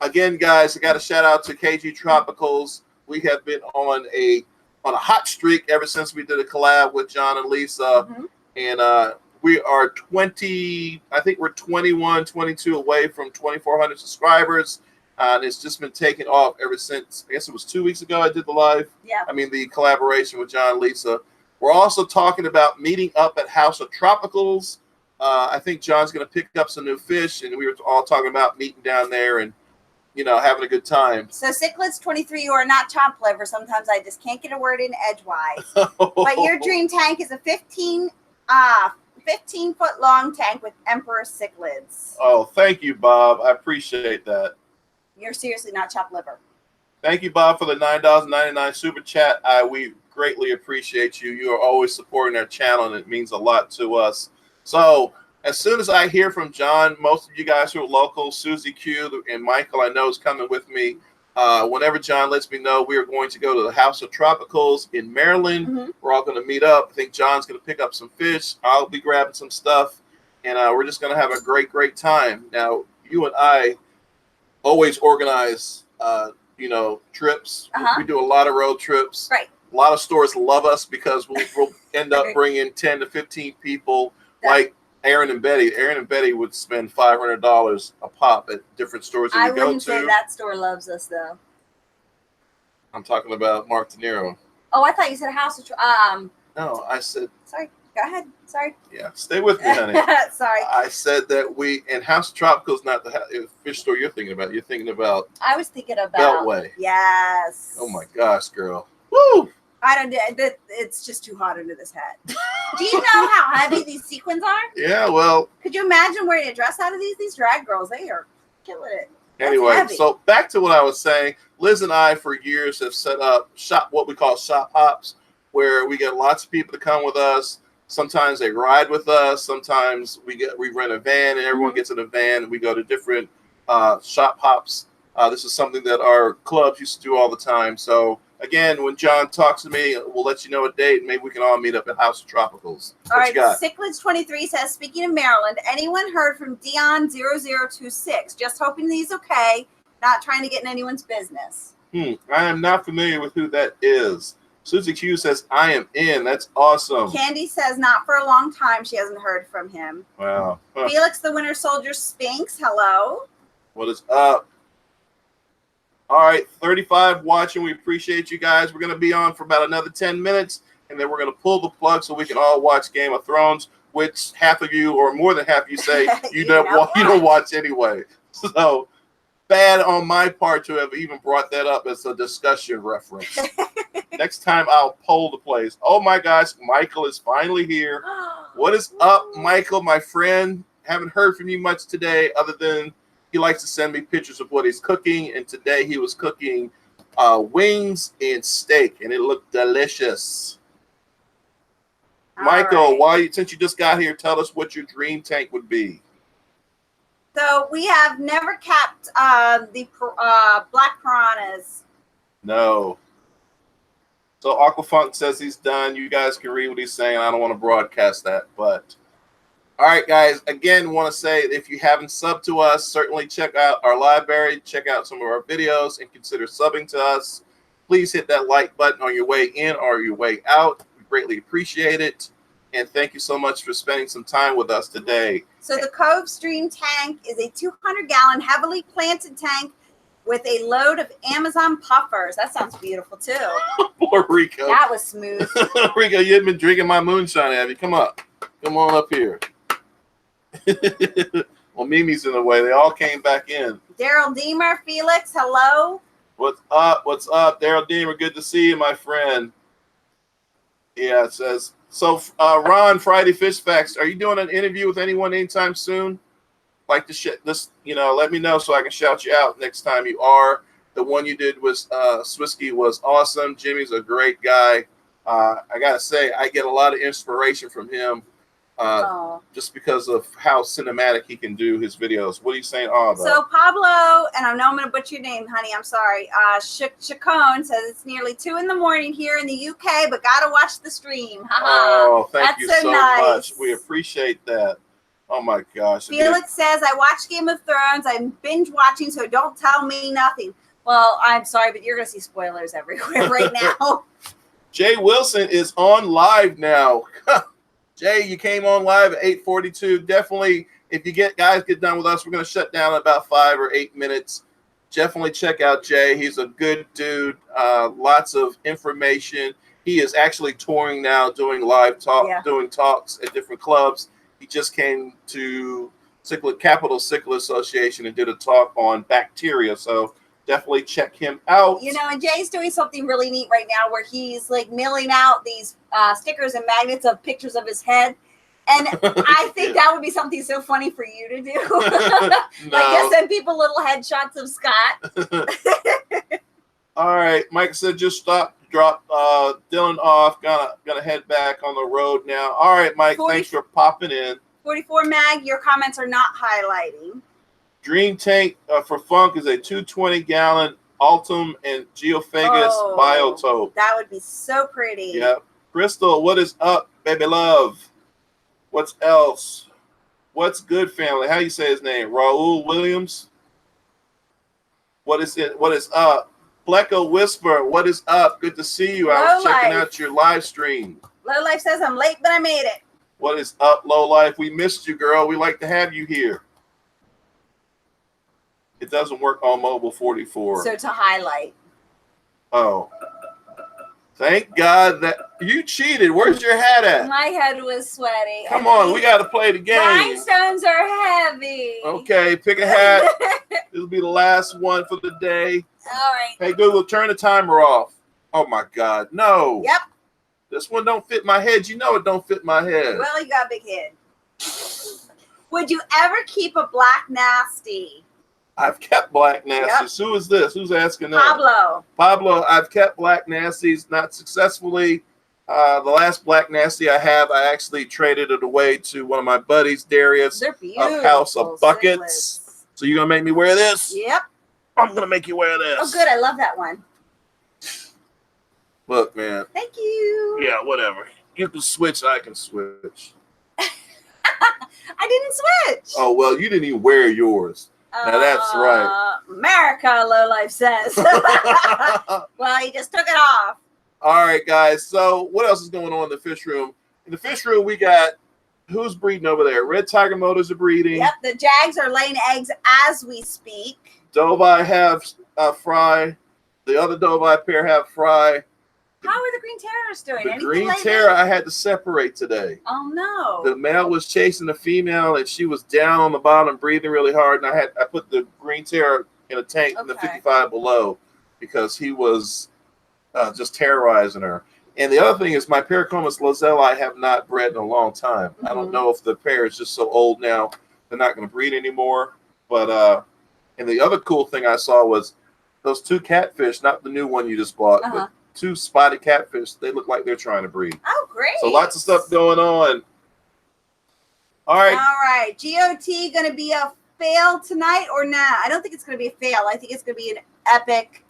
Again, guys, I got a shout out to KG Tropicals. We have been on a hot streak ever since we did a collab with John and Lisa. Mhm. And we are 20, I think we're 21, 22 away from 2,400 subscribers. And it's just been taking off ever since, I guess it was 2 weeks ago I did the live. Yeah. I mean, the collaboration with John and Lisa. We're also talking about meeting up at House of Tropicals. I think John's going to pick up some new fish, and we were all talking about meeting down there and, having a good time. So Cichlids 23, you are not chomp liver. Sometimes I just can't get a word in edgewise. But your dream tank is a 15 foot long tank with Emperor cichlids. Oh, thank you, Bob. I appreciate that. You're seriously not chop liver. Thank you, Bob, for the $9.99 super chat. We greatly appreciate you. You are always supporting our channel, and it means a lot to us. So as soon as I hear from John, most of you guys who are local, Susie Q and Michael, I know is coming with me. Whenever John lets me know, we are going to go to the House of Tropicals in Maryland. Mm-hmm. We're all going to meet up. I think John's going to pick up some fish. I'll be grabbing some stuff, and we're just going to have a great time. Now, you and I always organize trips. Uh-huh. We do a lot of road trips. Right. A lot of stores love us because we'll end up bringing 10 to 15 people, like Aaron and Betty. Aaron and Betty would spend $500 a pop at different stores that I we go wouldn't to. say that store loves us, though. I'm talking about Mark De Niro. Oh, I thought you said House of No, I said, Sorry. Go ahead. Sorry. yeah, stay with me, honey. Sorry. I said that and House of Tropicals, not the fish store you're thinking about. You're thinking about I was thinking about Beltway. Yes. Oh my gosh, girl. Woo! I don't. It's just too hot under this hat. Do you know how heavy these sequins are? Yeah, well, Could you imagine wearing a dress out of these? These drag girls, they are killing it. That's anyway, heavy. so back to what I was saying. Liz and I, for years, have set up what we call shop hops, where we get lots of people to come with us. Sometimes they ride with us. Sometimes we rent a van, and everyone gets in a van, and we go to different shop hops. This is something that our clubs used to do all the time. So Again, when John talks to me, we'll let you know a date. Maybe we can all meet up at House of Tropicals. All What right, you got? Cichlids 23 says, speaking of Maryland, anyone heard from Dion0026? Just hoping he's okay, not trying to get in anyone's business. I am not familiar with who that is. Susie Q says, I am in. That's awesome. Candy says, not for a long time. She hasn't heard from him. Wow. Huh. Felix the Winter Soldier Spinks, hello. What is up? All right, 35 watching. We appreciate you guys. We're going to be on for about another 10 minutes, and then we're going to pull the plug so we can all watch Game of Thrones, which half of you or more than half of you say you don't watch anyway. So bad on my part to have even brought that up as a discussion reference. Next time I'll poll the place. Oh my gosh, Michael is finally here. What is up, Michael, my friend? Haven't heard from you much today other than he likes to send me pictures of what he's cooking, and today he was cooking wings and steak, and it looked delicious. Michael, since you just got here, tell us what your dream tank would be. So we have never kept the black piranhas. No. So Aquafunk says he's done. You guys can read what he's saying. I don't want to broadcast that, but all right, guys. Again, want to say if you haven't subbed to us, certainly check out our library, check out some of our videos, and consider subbing to us. Please hit that like button on your way in or your way out. We greatly appreciate it, and thank you so much for spending some time with us today. So the Cove Stream tank is a 200-gallon, heavily planted tank with a load of Amazon puffers. That sounds beautiful, too. Poor Rico. That was smooth. Rico, you haven't been drinking my moonshine, have you? Come up. Come on up here. Well, Mimi's in the way. They all came back in. Daryl Deemer, Felix, hello. What's up? What's up? Daryl Deemer, good to see you, my friend. Yeah, it says. So, Ron, Friday Fish Facts, are you doing an interview with anyone anytime soon? Like to this, let me know so I can shout you out next time you are. The one you did was Swisky was awesome. Jimmy's a great guy. I gotta say, I get a lot of inspiration from him, just because of how cinematic he can do his videos. What are you saying? So Pablo, and I know I'm gonna butcher your name, honey. I'm sorry. Chacon says it's nearly 2 a.m. here in the UK, but gotta watch the stream. Oh, thank you so nice. much. We appreciate that. Oh my gosh. Felix says, I watch Game of Thrones. I'm binge watching, so don't tell me nothing. Well, I'm sorry, but you're going to see spoilers everywhere right now. Jay Wilson is on live now. Jay, you came on live at 8:42. Definitely, if you get done with us, we're going to shut down in about 5 or 8 minutes. Definitely check out Jay. He's a good dude. Lots of information. He is actually touring now, doing live doing talks at different clubs. He just came to Capital Cichlid Association and did a talk on bacteria. So definitely check him out. And Jay's doing something really neat right now where he's like mailing out these stickers and magnets of pictures of his head. And I think that would be something so funny for you to do. Like just send people little headshots of Scott. All right. Mike said just drop Dylan off. Gonna head back on the road now. All right, Mike, thanks for popping in. 44 Mag, your comments are not highlighting. Dream Tank for Funk is a 220-gallon Altum and Geophagus Biotope. That would be so pretty. Yeah. Crystal, what is up, baby love? What's else? What's good, family? How you say his name? Raul Williams? What is it? What is up? Pleco Whisper, what is up? Good to see you. I was checking out your live stream. Low Life says I'm late, but I made it. What is up, Low Life? We missed you, girl. We like to have you here. It doesn't work on mobile 44. So to highlight. Oh. Thank God that you cheated. Where's your hat at? My head was sweaty. Come on, we got to play the game. Rhinestones are heavy. Okay, pick a hat. This will be the last one for the day. All right. Hey, Google, turn the timer off. Oh, my God. No. Yep. This one don't fit my head. You know it don't fit my head. Well, you got a big head. Would you ever keep a black nasty? I've kept black nasties. Yep. Who is this? Who's asking that? Pablo, I've kept black nasties, not successfully. The last black nasty I have, I actually traded it away to one of my buddies, Darius, of House of Buckets. Cichlids. So you're going to make me wear this? Yep. I'm going to make you wear this. Oh, good. I love that one. Look, man. Thank you. Yeah, whatever. You can switch, I can switch. I didn't switch. Oh, well, you didn't even wear yours. Now that's right. America, Lowlife says. Well, he just took it off. All right, guys. So what else is going on in the fish room? In the fish room, we got who's breeding over there? Red Tiger Motors are breeding. Yep, the Jags are laying eggs as we speak. Dovi have fry. The other Dovi pair have fry. How are the green terrors doing? The Anything green lately? terror I had to separate today. Oh no. The male was chasing the female, and she was down on the bottom, breathing really hard. And I put the green terror in a tank in the 55 below because he was just terrorizing her. And the other thing is my Paracomus Lozelle I have not bred in a long time. Mm-hmm. I don't know if the pair is just so old now they're not going to breed anymore. But and the other cool thing I saw was those two catfish, not the new one you just bought, but two spotted catfish. They look like they're trying to breed. Oh, great. So lots of stuff going on. All right. All right. GOT going to be a fail tonight or not? I don't think it's going to be a fail. I think it's going to be an epic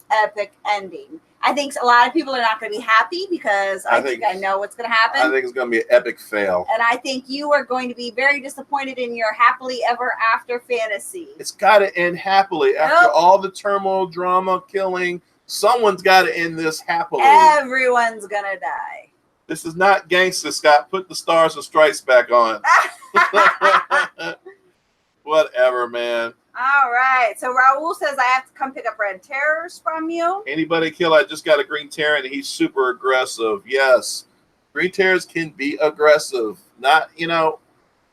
ending. I think a lot of people are not going to be happy because I think I know what's going to happen. I think it's going to be an epic fail. And I think you are going to be very disappointed in your happily ever after fantasy. It's got to end happily. After all the turmoil, drama, killing, someone's got to end this happily. Everyone's going to die. This is not gangster, Scott. Put the stars and stripes back on. Whatever, man. All right. So Raul says I have to come pick up red terrors from you. Anybody kill? I just got a green terror and he's super aggressive. Yes. Green terrors can be aggressive. Not,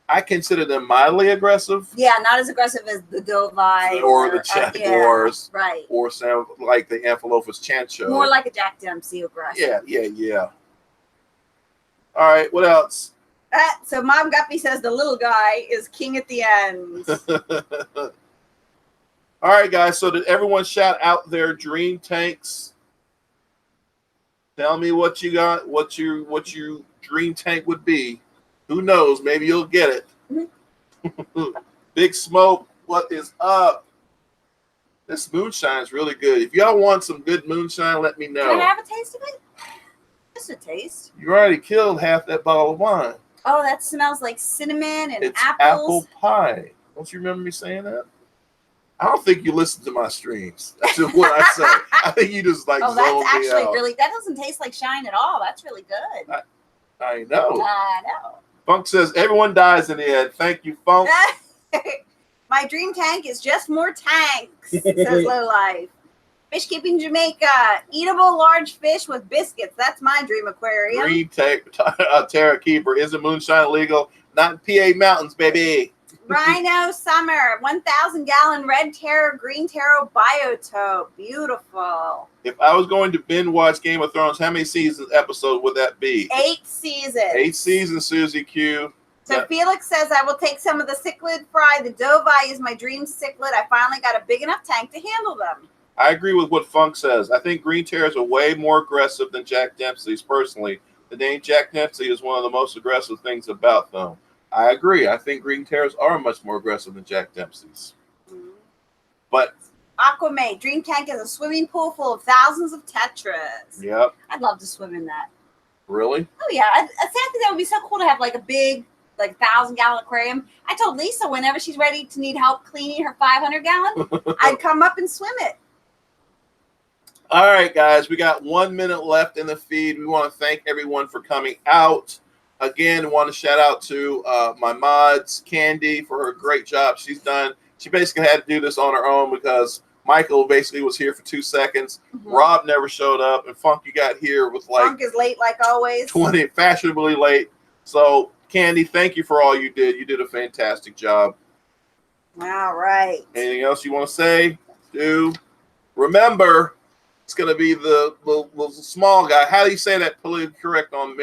I consider them mildly aggressive. Yeah, not as aggressive as the Dovi or the Jaguars. Right. Or sound like the Amphilophus chancho. More like a Jack Dempsey aggressive. Yeah. All right, what else? So Mom Guppy says the little guy is king at the end. All right, guys. So did everyone shout out their dream tanks? Tell me what you got, what your dream tank would be. Who knows? Maybe you'll get it. Big Smoke, what is up? This moonshine is really good. If y'all want some good moonshine, let me know. Can I have a taste of it? Just a taste. You already killed half that bottle of wine. Oh, that smells like cinnamon and it's apples. Apple pie. Don't you remember me saying that? I don't think you listen to my streams. That's just what I say. I think you just Oh, that's actually really. That doesn't taste like shine at all. That's really good. I know. I know. Funk says everyone dies in the end. Thank you, Funk. My dream tank is just more tanks, says Low Life. Fish keeping Jamaica. Eatable large fish with biscuits. That's my dream aquarium. Green Terra Keeper. Isn't moonshine legal? Not in PA Mountains, baby. Rhino Summer. 1,000-gallon red terror, green terror biotope. Beautiful. If I was going to binge watch Game of Thrones, how many seasons episode would that be? 8 seasons. 8 seasons, Susie Q. So Felix says, I will take some of the cichlid fry. The Dovi is my dream cichlid. I finally got a big enough tank to handle them. I agree with what Funk says. I think green terrors are way more aggressive than Jack Dempsey's personally. The name Jack Dempsey is one of the most aggressive things about them. I agree. I think green terrors are much more aggressive than Jack Dempsey's. Mm-hmm. But Aquamate, dream tank is a swimming pool full of thousands of tetras. Yep. I'd love to swim in that. Really? Oh, yeah. I think that would be so cool to have like a big, 1,000-gallon aquarium. I told Lisa whenever she's ready to need help cleaning her 500-gallon, I'd come up and swim it. All right, guys, we got 1 minute left in the feed. We want to thank everyone for coming out. Again, want to shout out to my mods, Candy, for her great job she's done. She basically had to do this on her own because Michael basically was here for 2 seconds. Mm-hmm. Rob never showed up, and Funk, you got here with Funk is late like always. 20, fashionably late. So, Candy, thank you for all you did. You did a fantastic job. All right. Anything else you want to say? Remember, it's going to be the small guy. How do you say that politically correct on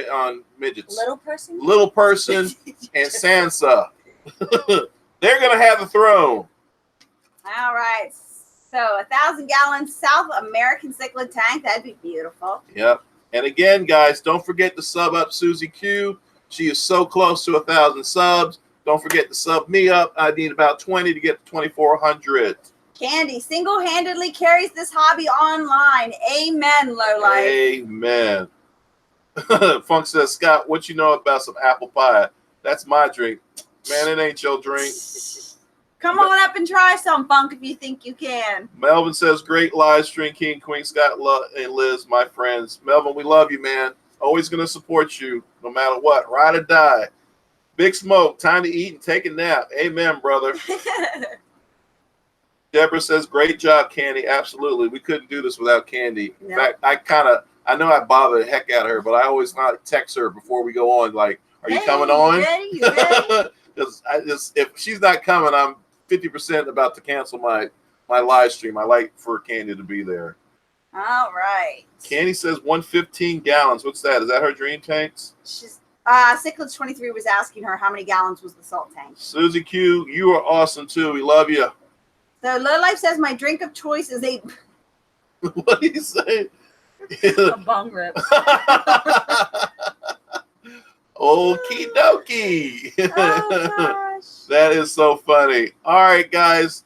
midgets? Little person? Little person and Sansa. They're going to have the throne. All right. So 1,000-gallon South American cichlid tank. That'd be beautiful. Yep. And again, guys, don't forget to sub up Susie Q. She is so close to 1,000 subs. Don't forget to sub me up. I need about 20 to get to 2,400. Candy single-handedly carries this hobby online. Amen, Lowlife. Amen. Funk says, Scott, what you know about some apple pie? That's my drink. Man, it ain't your drink. Come on up and try some, Funk, if you think you can. Melvin says, great live stream, King, Queen, Scott, and Liz, my friends. Melvin, we love you, man. Always going to support you no matter what. Ride or die. Big Smoke, time to eat and take a nap. Amen, brother. Deborah says, great job, Candy. Absolutely. We couldn't do this without Candy. In fact, I know I bother the heck out of her, but I always not text her before we go on, like, are you coming on? You ready? Because if she's not coming, I'm 50% about to cancel my live stream. I like for Candy to be there. All right. Candy says 115 gallons. What's that? Is that her dream tanks? She's Cichlids 23 was asking her how many gallons was the salt tank. Susie Q, you are awesome too. We love you. So Low Life says my drink of choice is a What do you say? a bong rip. Okie dokie. Oh gosh. That is so funny. All right, guys.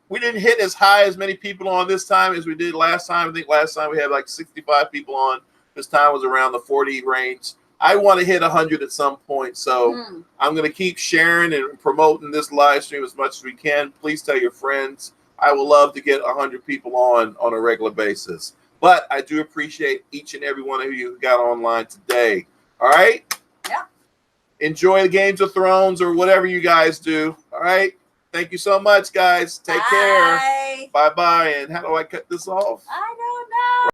We didn't hit as high as many people on this time as we did last time. I think last time we had like 65 people on. This time was around the 40 range. I want to hit 100 at some point, so I'm going to keep sharing and promoting this live stream as much as we can. Please tell your friends. I would love to get 100 people on a regular basis. But I do appreciate each and every one of you who got online today. All right? Yeah. Enjoy the Games of Thrones or whatever you guys do. All right? Thank you so much, guys. Take care. Bye. Bye-bye. And how do I cut this off? I don't know.